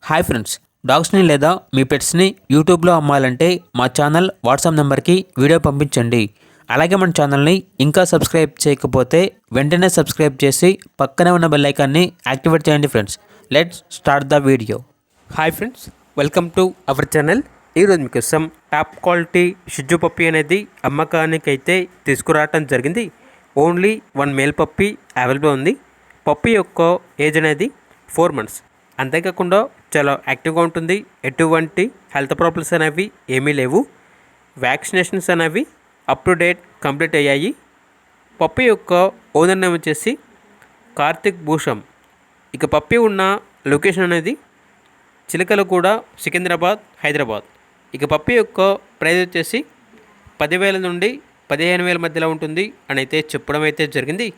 Hi friends, డాగ్స్ని లేదా మీ పెట్స్ని యూట్యూబ్లో అమ్మాలంటే మా ఛానల్ వాట్సాప్ నెంబర్కి వీడియో పంపించండి. అలాగే మన ఛానల్ని ఇంకా సబ్స్క్రైబ్ చేయకపోతే వెంటనే సబ్స్క్రైబ్ చేసి పక్కనే ఉన్న బెల్ ఐకాన్ని యాక్టివేట్ చేయండి friends. Let's start the video. Hi friends, welcome to our channel. ఈరోజు మీకోసం టాప్ క్వాలిటీ షిజ్జు పప్పీ అనేది అమ్మకానికి అయితే తీసుకురావటం జరిగింది. ఓన్లీ 1 మేల్ పప్పీ అవైలబుల్ ఉంది. పప్పీ యొక్క ఏజ్ అనేది 4 months. అంతేకాకుండా చాలా యాక్టివ్గా ఉంటుంది. ఎటువంటి హెల్త్ ప్రాబ్లమ్స్ అనేవి ఏమీ లేవు. వ్యాక్సినేషన్స్ అనేవి అప్ టు డేట్ కంప్లీట్ అయ్యాయి. పప్పీ యొక్క ఓనర్ నేమ్ వచ్చేసి కార్తిక్ భూషం. ఇక పప్పీ ఉన్న లొకేషన్ అనేది చిలకలగూడ, సికింద్రాబాద్, హైదరాబాద్. ఇక పప్పీ యొక్క ప్రైస్ వచ్చేసి 10,000 నుండి 15,000 మధ్యలో ఉంటుంది అని అయితే చెప్పడం అయితే జరిగింది.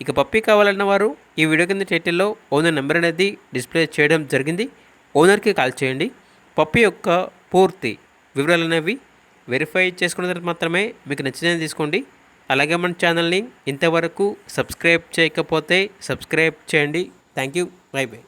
ఇక పప్పీ కావాలన్న వారు ఈ వీడియో కింద టైటిల్లో ఓనర్ నెంబర్ అనేది డిస్ప్లే చేయడం జరిగింది. ఓనర్కి కాల్ చేయండి. పప్పీ యొక్క పూర్తి వివరాలు అనేవి వెరిఫై చేసుకున్న తర్వాత మాత్రమే మీకు నచ్చినది తీసుకోండి. అలాగే మన ఛానల్ని ఇంతవరకు సబ్స్క్రైబ్ చేయకపోతే సబ్స్క్రైబ్ చేయండి. Thank you. By by.